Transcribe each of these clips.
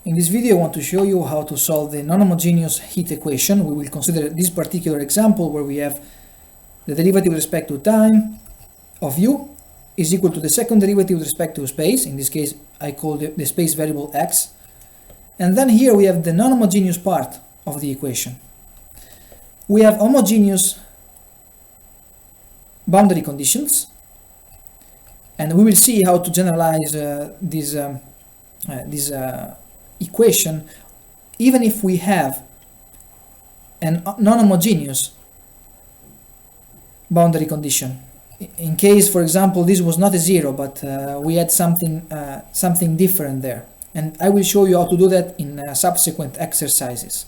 In this video I want to show you how to solve the non-homogeneous heat equation. We will consider this particular example where we have the derivative with respect to time of u is equal to the second derivative with respect to space. In this case I call the space variable x. And then here we have the non-homogeneous part of the equation. We have homogeneous boundary conditions, and we will see how to generalize this equation even if we have a non-homogeneous boundary condition. In case, for example, this was not a zero, but we had something different there, and I will show you how to do that in subsequent exercises.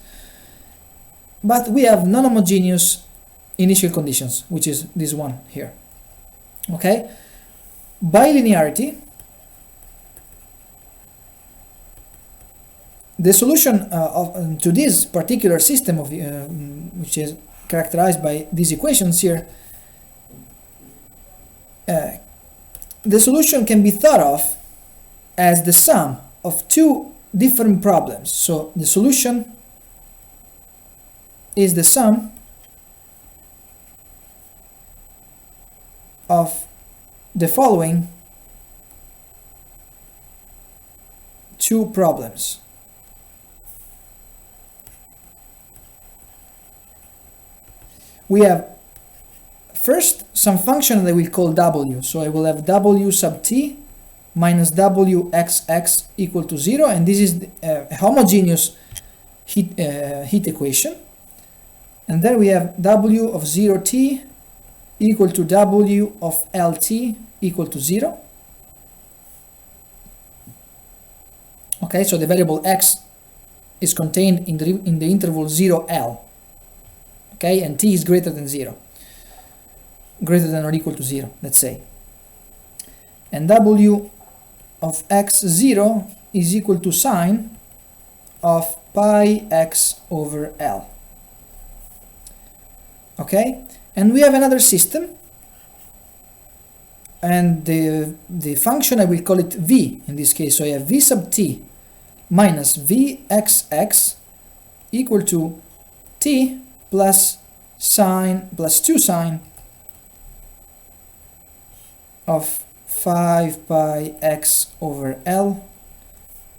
But we have non-homogeneous initial conditions, which is this one here. Okay, by linearity, the solution to this particular system of which is characterized by these equations here, the solution can be thought of as the sum of two different problems. So the solution is the sum of the following two problems. We have first some function that we call w. So I will have w sub t minus wxx equal to 0, and this is a homogeneous heat equation. And then we have w of 0t equal to w of lt equal to 0. Okay, so the variable x is contained in the interval 0l. Okay, and t is greater than 0, greater than or equal to 0, let's say. And w of x0 is equal to sine of pi x over l. Okay, and we have another system, and the function I will call it v in this case. So I have v sub t minus vxx equal to t plus sine plus 2 sine of 5 pi x over l,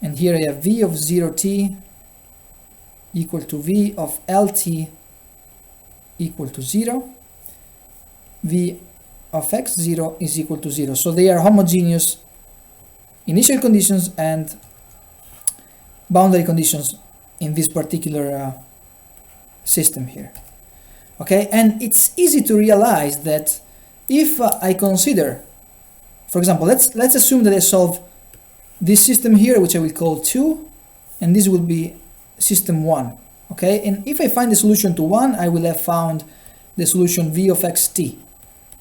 and here I have v of 0t equal to v of lt equal to 0, v of x0 is equal to 0. So they are homogeneous initial conditions and boundary conditions in this particular system here. Okay, and it's easy to realize that if I consider, for example, let's assume that I solve this system here, which I will call 2, and this will be system 1. Okay, and if I find the solution to 1, I will have found the solution v of xt,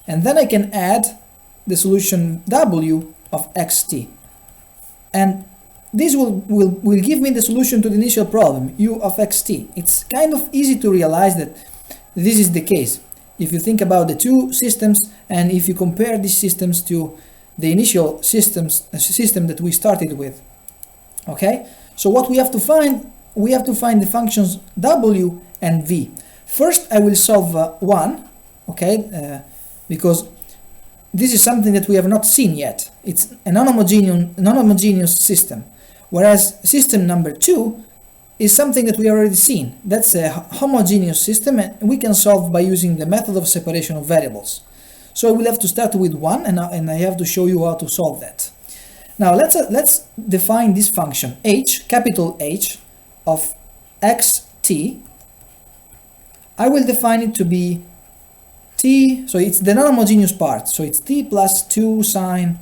and then I can add the solution w of xt, and this will give me the solution to the initial problem, u of xt. It's kind of easy to realize that this is the case if you think about the two systems, and if you compare these systems to the initial system that we started with. Okay, so what we have to find the functions w and v. First I will solve 1, okay, because this is something that we have not seen yet. It's a non-homogeneous system, whereas system number 2 is something that we already seen. That's a homogeneous system, and we can solve by using the method of separation of variables. So I will have to start with 1, and I have to show you how to solve that. Now let's define this function h, capital H, of xt. I will define it to be t, so it's the non-homogeneous part, so it's t plus 2 sine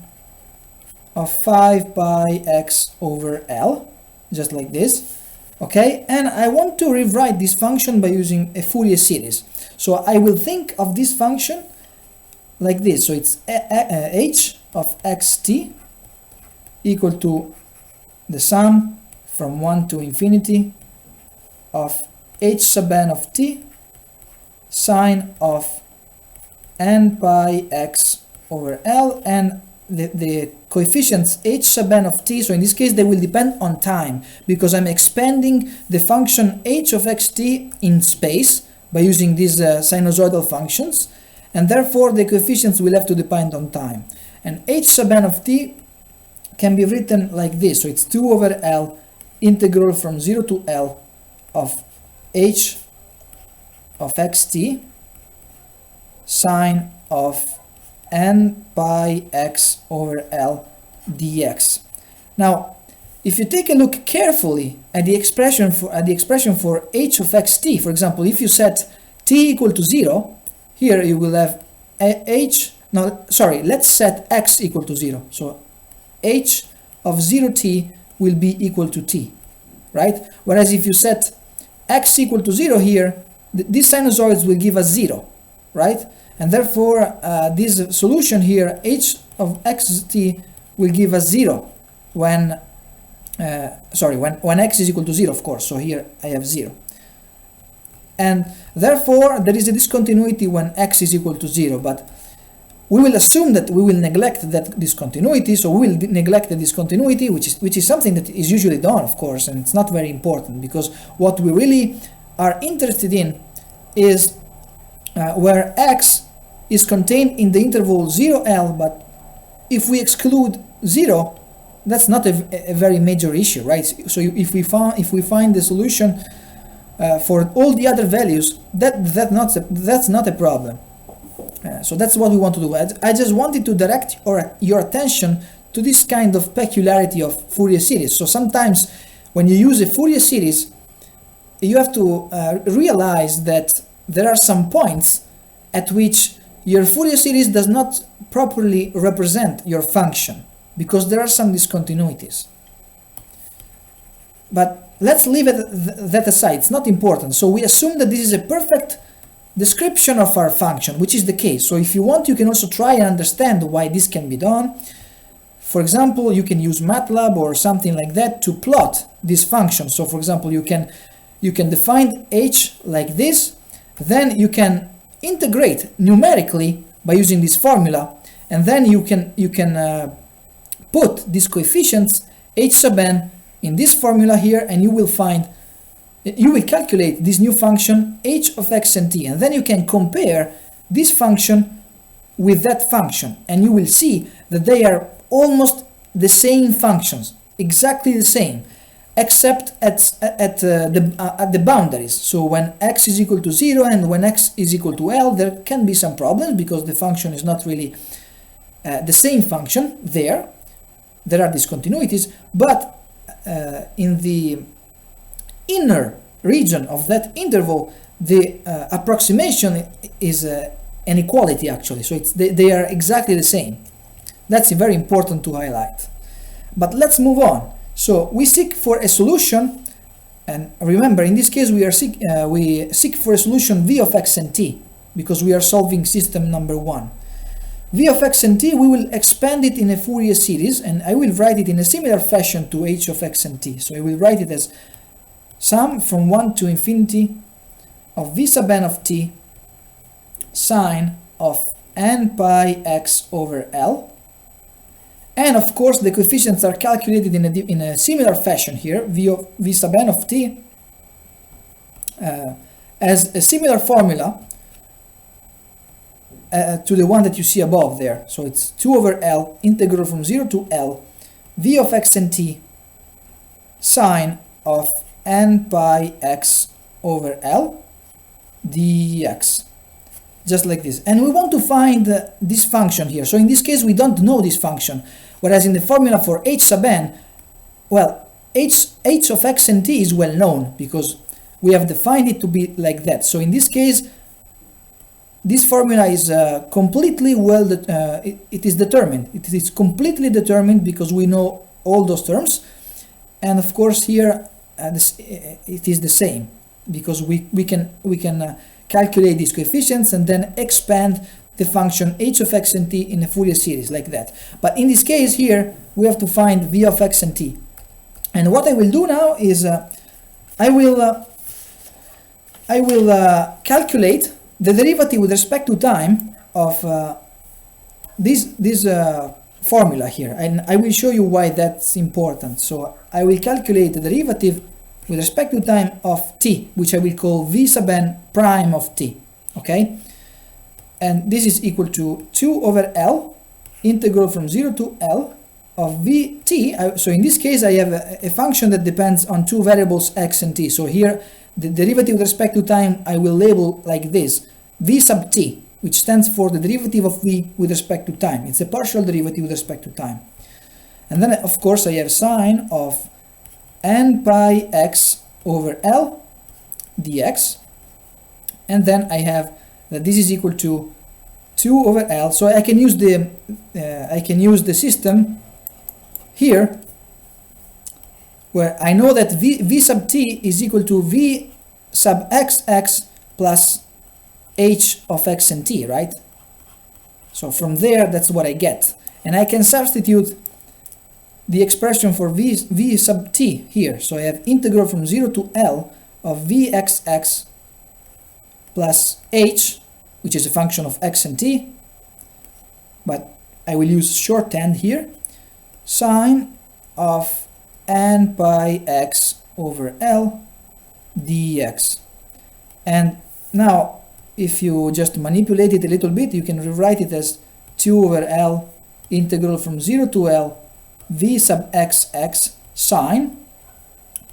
of 5 pi x over l, just like this. Okay, and I want to rewrite this function by using a Fourier series. So I will think of this function like this. So it's h of xt equal to the sum from 1 to infinity of h sub n of t sine of n pi x over l, and the coefficients h sub n of t, so in this case they will depend on time, because I'm expanding the function h of xt in space by using these sinusoidal functions, and therefore the coefficients will have to depend on time. And h sub n of t can be written like this, so it's 2 over L integral from 0 to L of h of xt sine of n pi x over L dx. Now, if you take a look carefully at the expression for h of xt, for example, if you set t equal to 0, here you will have let's set x equal to 0. So h of 0t will be equal to t, right? Whereas if you set x equal to 0 here, these sinusoids will give us 0, right? And therefore, this solution here, h of xt, will give us 0 when x is equal to 0, of course. So here I have 0. And therefore, there is a discontinuity when x is equal to 0, but we will assume that we will neglect that discontinuity, so we will neglect the discontinuity, which is something that is usually done, of course, and it's not very important, because what we really are interested in is where x is contained in the interval 0L, but if we exclude 0, that's not a very major issue, right? So if we find the solution for all the other values, that's not a problem. So that's what we want to do. I just wanted to direct your attention to this kind of peculiarity of Fourier series. So sometimes when you use a Fourier series, you have to realize that there are some points at which your Fourier series does not properly represent your function, because there are some discontinuities. But let's leave that aside, it's not important. So we assume that this is a perfect description of our function, which is the case. So if you want, you can also try and understand why this can be done. For example, you can use MATLAB or something like that to plot this function. So for example, you can define h like this, then you can integrate numerically by using this formula, and then you can put these coefficients h sub n in this formula here, and you will calculate this new function h of x and t, and then you can compare this function with that function, and you will see that they are almost the same functions, exactly the same, except at the boundaries. So when x is equal to 0 and when x is equal to L, there can be some problems because the function is not really the same function there. There are discontinuities, but in the inner region of that interval, the approximation is an equality actually. So they are exactly the same. That's very important to highlight. But let's move on. So we seek for a solution, and remember in this case we seek for a solution v of x and t, because we are solving system number 1. V of x and t, we will expand it in a Fourier series, and I will write it in a similar fashion to h of x and t. So I will write it as sum from 1 to infinity of v sub n of t sine of n pi x over L. And of course the coefficients are calculated in a similar fashion here, v sub n of t as a similar formula to the one that you see above there. So it's 2 over L integral from 0 to L v of x and t sine of n pi x over L dx. Just like this. And we want to find this function here. So in this case we don't know this function, whereas in the formula for h sub n, well, h of x and t is well known because we have defined it to be like that. So in this case this formula is completely it is determined. It is completely determined because we know all those terms, and of course here it is the same because we can calculate these coefficients and then expand the function h of x and t in a Fourier series like that. But in this case here we have to find v of x and t, and what I will do now is I will calculate the derivative with respect to time of this formula here, and I will show you why that's important. So I will calculate the derivative with respect to time of t, which I will call v sub n prime of t, okay? And this is equal to 2 over L, integral from 0 to L of Vt. So in this case I have a function that depends on two variables x and t. So here the derivative with respect to time I will label like this, v sub t, which stands for the derivative of v with respect to time. It's a partial derivative with respect to time. And then of course I have sine of n pi x over L dx, and then I have that this is equal to 2 over L. So I can use the system here where I know that v sub t is equal to v sub xx plus h of x and t, right? So from there, that's what I get. And I can substitute the expression for v sub t here. So I have integral from 0 to L of vxx plus h, which is a function of x and t, but I will use shorthand here, sine of n pi x over L dx. And now if you just manipulate it a little bit, you can rewrite it as 2 over L integral from 0 to L v sub xx sine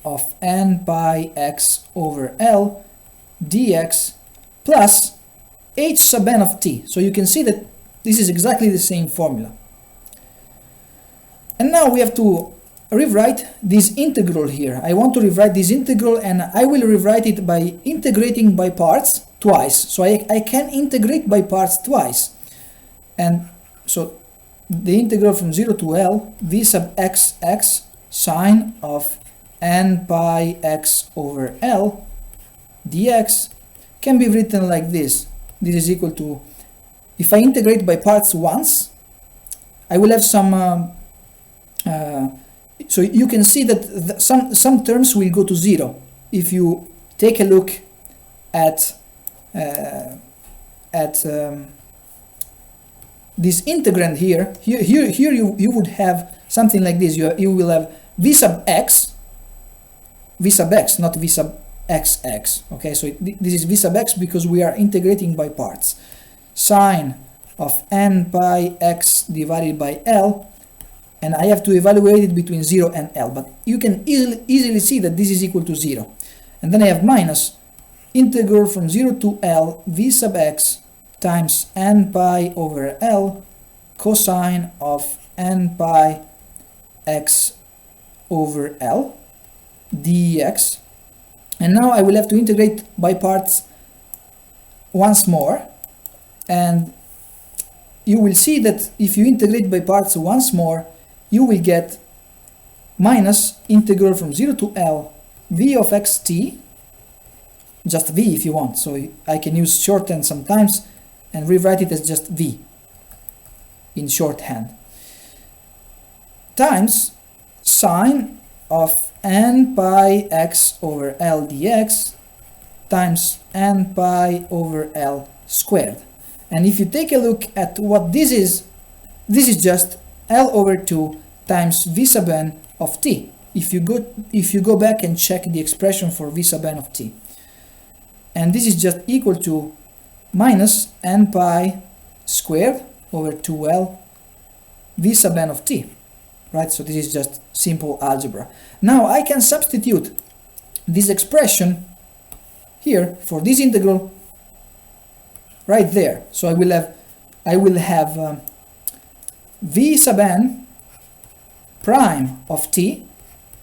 of n pi x over L dx plus h sub n of t. So you can see that this is exactly the same formula. And now we have to rewrite this integral here. I want to rewrite this integral, and I will rewrite it by integrating by parts twice. So I can integrate by parts twice. And so the integral from 0 to L v sub xx sine of n pi x over L dx can be written like this. This is equal to, if I integrate by parts once, I will have some, so you can see that some terms will go to 0. If you take a look at this integrand here you would have something like this. You will have v sub x, not v sub xx. Okay, so this is v sub x because we are integrating by parts. Sine of n pi x divided by L, and I have to evaluate it between 0 and L, but you can easily see that this is equal to 0. And then I have minus integral from 0 to L v sub x times n pi over L cosine of n pi x over L dx. And now I will have to integrate by parts once more, and you will see that if you integrate by parts once more, you will get minus integral from 0 to L v of xt, just v if you want, so I can use shorthand sometimes and rewrite it as just v in shorthand, times sine of n pi x over L dx times n pi over L squared. And if you take a look at what this is just L over 2 times v sub n of t. If you go back and check the expression for v sub n of t, and this is just equal to minus n pi squared over 2L v sub n of t, right? So this is just simple algebra. Now I can substitute this expression here for this integral right there. So I will have v sub n prime of t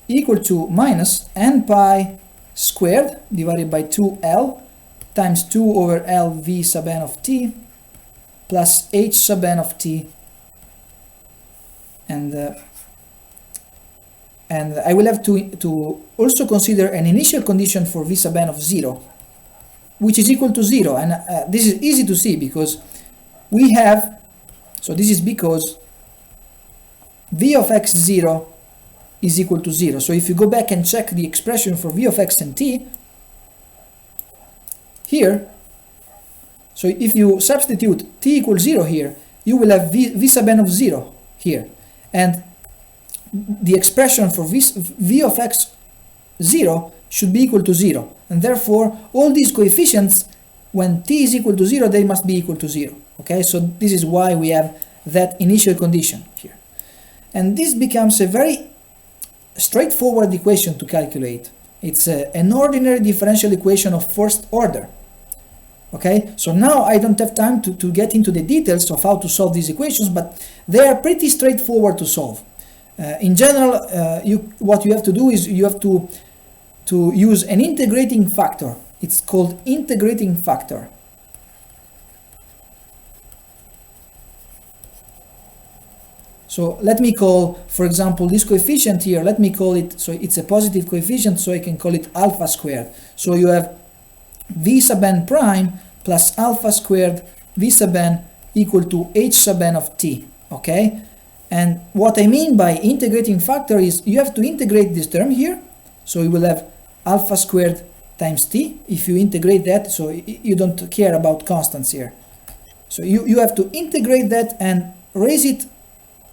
equal to minus n pi squared divided by 2L times 2 over L v sub n of t plus h sub n of t, and I will have to also consider an initial condition for v sub n of 0, which is equal to 0. And this is easy to see because we have, so this is because v of x0 is equal to 0. So if you go back and check the expression for v of x and t here, so if you substitute t equals 0 here, you will have v sub n of 0 here, and the expression for v of x 0 should be equal to 0, and therefore all these coefficients, when t is equal to 0, they must be equal to 0. Okay, so this is why we have that initial condition here, and this becomes a very straightforward equation to calculate. It's an ordinary differential equation of first order. Okay, so now I don't have time to get into the details of how to solve these equations, but they are pretty straightforward to solve. In general, what you have to do is you have to use an integrating factor. It's called integrating factor. So let me call, for example, this coefficient here, let me call it, so it's a positive coefficient, so I can call it alpha squared. So you have v sub n prime plus alpha squared v sub n equal to h sub n of t. Okay, and what I mean by integrating factor is you have to integrate this term here, so you will have alpha squared times t. If you integrate that, so you don't care about constants here, so you have to integrate that and raise it,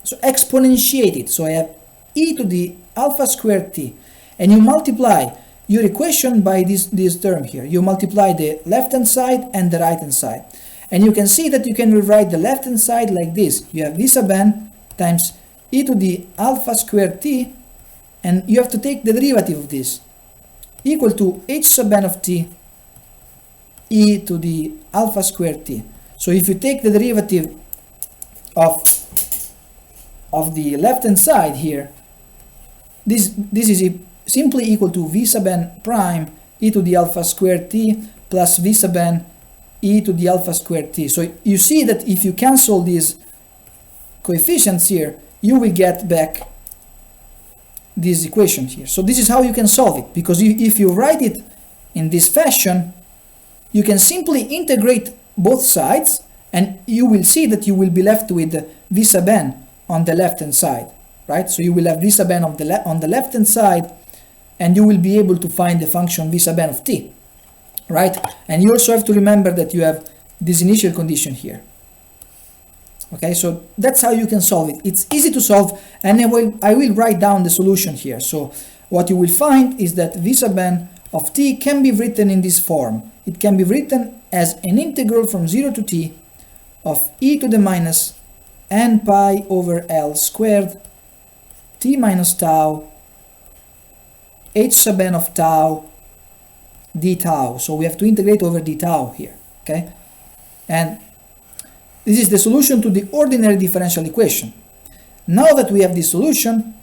so exponentiate it. So I have e to the alpha squared t, and you multiply your equation by this term here. You multiply the left hand side and the right hand side, and you can see that you can rewrite the left hand side like this. You have v sub n times e to the alpha squared t, and you have to take the derivative of this, equal to h sub n of t e to the alpha squared t. So if you take the derivative of the left hand side here, this is simply equal to v sub n prime e to the alpha squared t plus v sub n e to the alpha squared t. So you see that if you cancel these coefficients here, you will get back this equation here. So this is how you can solve it, because if you write it in this fashion, you can simply integrate both sides, and you will see that you will be left with v sub n on the left hand side, right? So you will have v sub n on the left hand side, and you will be able to find the function v sub n of t, right? And you also have to remember that you have this initial condition here. Okay, so that's how you can solve it. It's easy to solve, and I will write down the solution here. So what you will find is that v sub n of t can be written in this form. It can be written as an integral from 0 to t of e to the minus n pi over L squared t minus tau h sub n of tau d tau. So we have to integrate over d tau here, okay? And this is the solution to the ordinary differential equation. Now that we have this solution,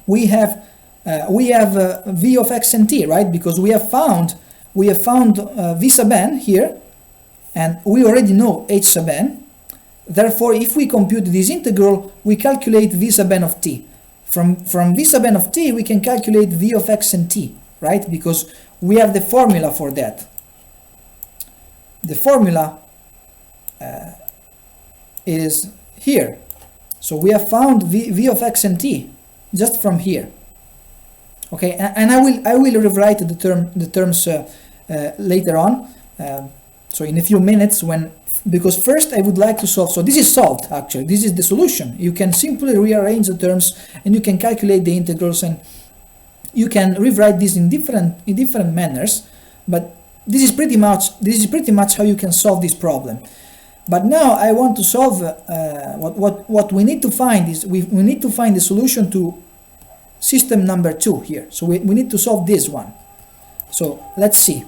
we have v of x and t, right? Because we have found v sub n here, and we already know h sub n. Therefore, if we compute this integral, we calculate v sub n of t. From v sub n of t, we can calculate v of x and t, right? Because we have the formula for that. The formula is here. So we have found v of x and t just from here. Okay, and I will rewrite the terms later on. So in a few minutes, because first I would like to solve. So this is solved actually. This is the solution. You can simply rearrange the terms, and you can calculate the integrals, and you can rewrite this in different manners. But this is pretty much how you can solve this problem. But now I want to solve what we need to find is we need to find the solution to system number 2 here. So we need to solve this one. So let's see.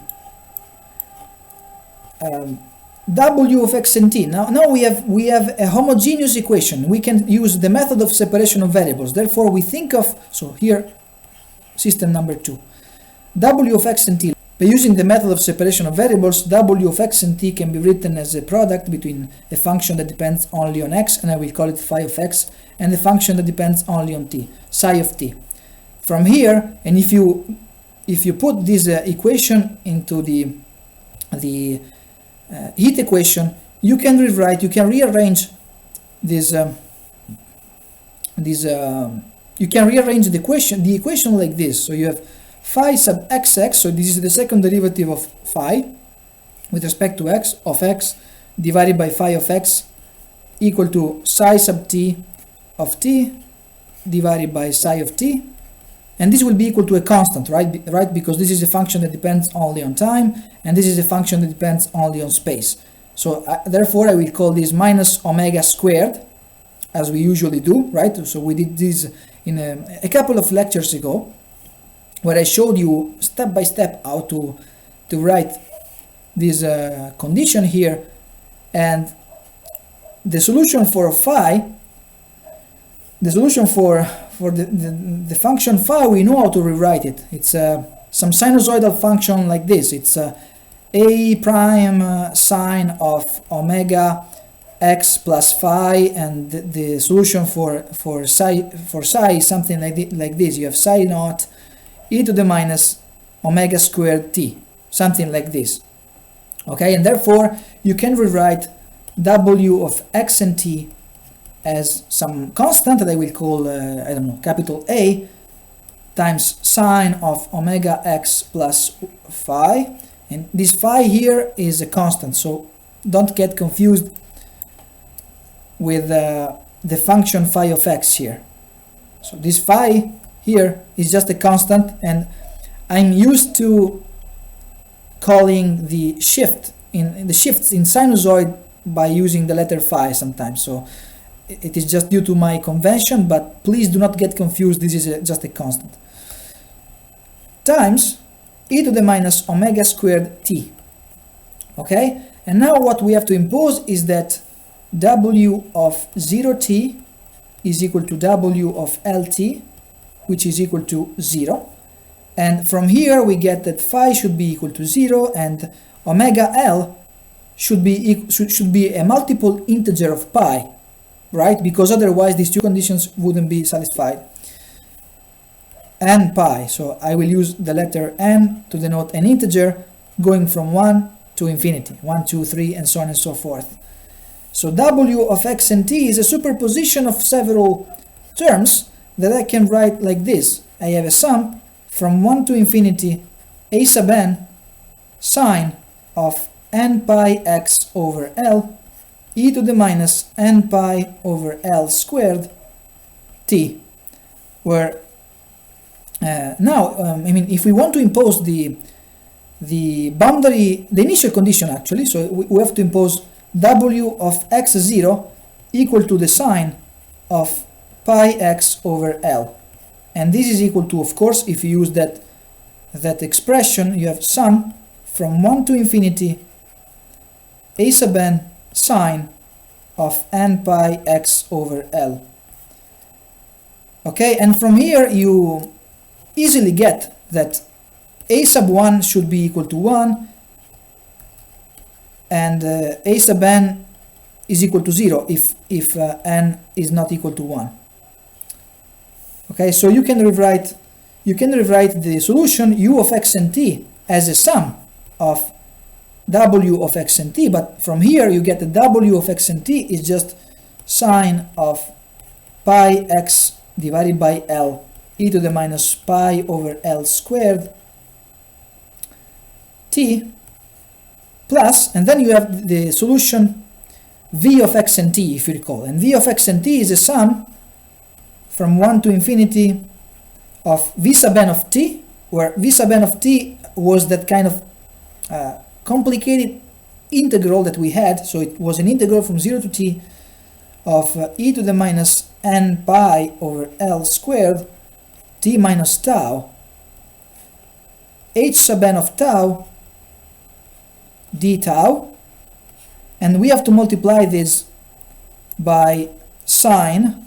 W of x and t. Now we have a homogeneous equation. We can use the method of separation of variables. Therefore we think of, so here, system number 2. W of x and t. By using the method of separation of variables, w of x and t can be written as a product between a function that depends only on x, and I will call it phi of x, and a function that depends only on t, psi of t. From here, and if you put this equation into the heat equation, you can rearrange this you can rearrange the equation like this. So you have phi sub xx, so this is the second derivative of phi with respect to x, of x divided by phi of x equal to psi sub t of t divided by psi of t, and this will be equal to a constant, right? Because this is a function that depends only on time, and this is a function that depends only on space. So therefore I will call this minus omega squared, as we usually do, right? So we did this in a couple of lectures ago, where I showed you step by step how to write this condition here, and the solution for phi, the solution for the function phi, we know how to rewrite it. It's some sinusoidal function like this. It's a prime sine of omega x plus phi, and the solution for psi is something like this. You have psi naught e to the minus omega squared t, something like this. Okay, and therefore you can rewrite w of x and t as some constant that I will call, I don't know, capital A times sine of omega x plus phi, and this phi here is a constant, so don't get confused with the function phi of x here. So this phi here is just a constant, and I'm used to calling the shift in the shifts in sinusoid by using the letter phi sometimes. So it is just due to my convention, but please do not get confused. This is just a constant. Times e to the minus omega squared t. Okay, and now what we have to impose is that w of 0t is equal to w of lt, which is equal to 0. And from here we get that phi should be equal to 0, and omega l should be a multiple integer of pi, right? Because otherwise these two conditions wouldn't be satisfied. N pi, so I will use the letter n to denote an integer going from 1 to infinity, 1, 2, 3, and so on and so forth. So w of x and t is a superposition of several terms that I can write like this. I have a sum from 1 to infinity a sub n sine of n pi x over L e to the minus n pi over L squared t, where now, I mean, if we want to impose the boundary, the initial condition actually, so we have to impose w of x0 equal to the sine of pi x over L. And this is equal to, of course, if you use that expression, you have sum from 1 to infinity a sub n sine of n pi x over L. Okay, and from here you easily get that a sub 1 should be equal to 1, and a sub n is equal to 0 if n is not equal to 1. Okay, so you can rewrite the solution u of x and t as a sum of w of x and t, but from here you get the w of x and t is just sine of pi x divided by L e to the minus pi over L squared t plus, and then you have the solution v of x and t, if you recall, and v of x and t is a sum from 1 to infinity of v sub n of t, where v sub n of t was that kind of complicated integral that we had, so it was an integral from 0 to t of e to the minus n pi over L squared t minus tau h sub n of tau d tau, and we have to multiply this by sine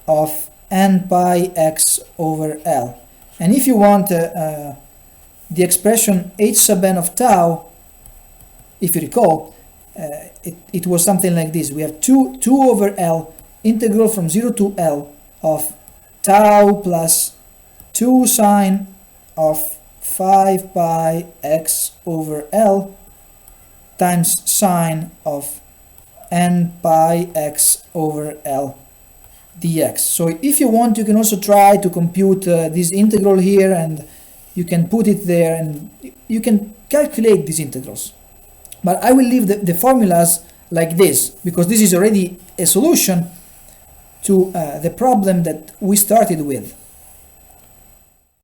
of n pi x over L. And if you want the expression h sub n of tau, if you recall, it was something like this. We have 2 over L integral from 0 to L of tau plus 2 sine of 5 pi x over L times sine of n pi x over L dx. So if you want, you can also try to compute this integral here, and you can put it there and you can calculate these integrals. But I will leave the formulas like this, because this is already a solution, to the problem that we started with.